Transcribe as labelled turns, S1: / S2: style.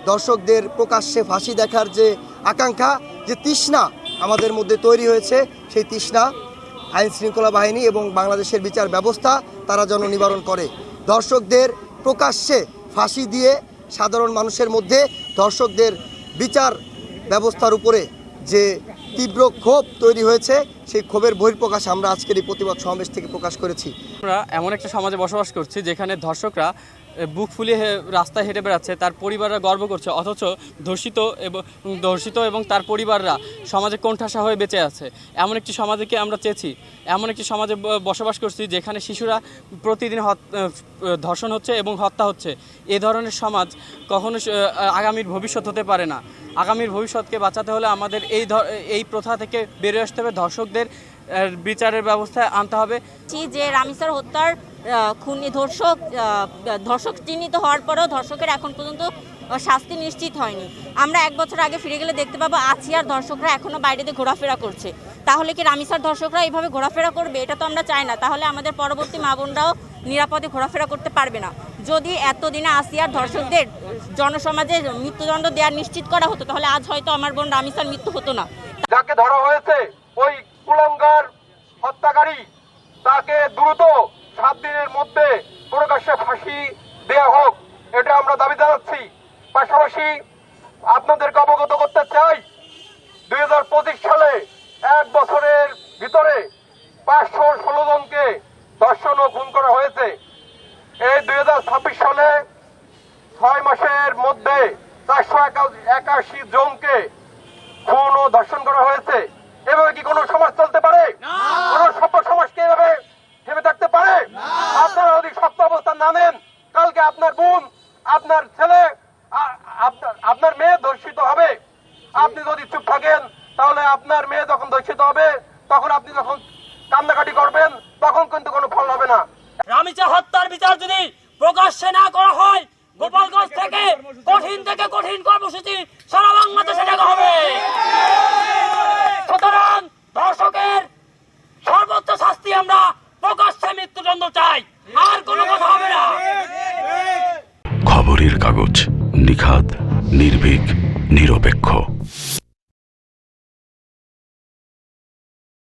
S1: দর্শকদের প্রকাশ্যে ফাঁসি দেখার যে আকাঙ্ক্ষা, যে তৃষ্ণা আমাদের মধ্যে তৈরি হয়েছে, সেই তৃষ্ণা আইন শৃঙ্খলা বাহিনী এবং বাংলাদেশের বিচার ব্যবস্থা তারা যেন নিবারণ করে। দর্শকদের প্রকাশ্যে ফাঁসি দিয়ে সাধারণ মানুষের মধ্যে দর্শকদের বিচার ব্যবস্থার উপরে যে তীব্র ক্ষোভ তৈরি হয়েছে, সেই ক্ষোভের বহিঃপ্রকাশ আমরা আজকের এই প্রতিবাদ সমাবেশ থেকে প্রকাশ করেছি।
S2: আমরা এমন একটা সমাজে বসবাস করছি যেখানে ধর্ষকরা বুক ফুলিয়ে রাস্তায় হেঁটে বেড়াচ্ছে, তার পরিবাররা গর্ব করছে, অথচ ধর্ষিত এবং তার পরিবাররা সমাজে কোণঠাসা হয়ে বেঁচে আছে। এমন একটি সমাজকে আমরা চেয়েছি, এমন একটি সমাজে বসবাস করছি যেখানে শিশুরা প্রতিদিন ধর্ষণ হচ্ছে এবং হত্যা হচ্ছে। এ ধরনের সমাজ কখনো আগামীর ভবিষ্যৎ হতে পারে না। আগামীর ভবিষ্যৎকে বাঁচাতে হলে আমাদের এই প্রথা থেকে বেরিয়ে আসতে হবে, ধর্ষকদের বিচারের ব্যবস্থায় আনতে হবে।
S3: যে রামিসার হত্যার খুনি ধর্ষক চিহ্নিত হওয়ার পরেও ধর্ষকের এখন পর্যন্ত শাস্তি নিশ্চিত হয়নি। আমরা 1 বছর আগে ফিরে গেলে দেখতে পাবো আছিয়ার ধর্ষকরা এখনও বাইরে দিয়ে ঘোরাফেরা করছে। তাহলে কি রামিসার ধর্ষকরা এইভাবে ঘোরাফেরা করবে? এটা তো আমরা চাই না। তাহলে আমাদের পরবর্তী মা বোনরাও নিরাপদে ঘোরাফেরা করতে পারবে না। যদি এতদিনে আসিয়ার ধর্ষকদের জনসমাজে মৃত্যুদণ্ড দেওয়ার নিশ্চিত করা হতো, তাহলে আজ হয়তো আমার বোন রামিসার মৃত্যু হতো না।
S4: যাকে ধরা হয়েছে ওই কুলাঙ্গার হত্যাকারী, তাকে দ্রুত 7 দিনের মধ্যে প্রকাশ্যে ফাঁসি দেয়া হোক, এটা আমরা দাবি জানাচ্ছি। পাশাপাশি আপনাদেরকে অবগত করতে চাই, 2025 সালে 1 বছরের ভিতরে 516 জনকে ধর্ষণ ও খুন করা হয়েছে। এই 2026 সালে 6 মাসের মধ্যে 481 জনকে খুন ও ধর্ষণ করা হয়েছে। এভাবে কি কোনো সমাজ চলতে পারে? কোন সভ্য সমাজ কি এভাবে থেমে থাকতে পারে? আপনারা যদি শক্ত অবস্থান না নেন, কালকে আপনার বোন, আপনার ছেলে, আপনার মেয়ে ধর্ষিত হবে। আপনি যদি চুপ থাকেন, তাহলে আপনার মেয়ে যখন ধর্ষিত হবে, তখন আপনি যখন কান্নাকাটি করবেন, তখন কিন্তু কোনো ফল হবে না।
S5: রামিসা হত্যার বিচার যদি প্রকাশ্যে না করা হয়, গোপালগঞ্জ থেকে কঠিন কর্মসূচি সারা বাংলাদেশে দেখা হবে। সুতরাং ধর্ষকের সর্বোচ্চ শাস্তি আমরা প্রকাশ্যে মৃত্যুদণ্ড চাই, আর কোনো কথা হবে না।
S6: খবরের কাগজ, নিখাত, নির্ভীক, নিরপেক্ষ।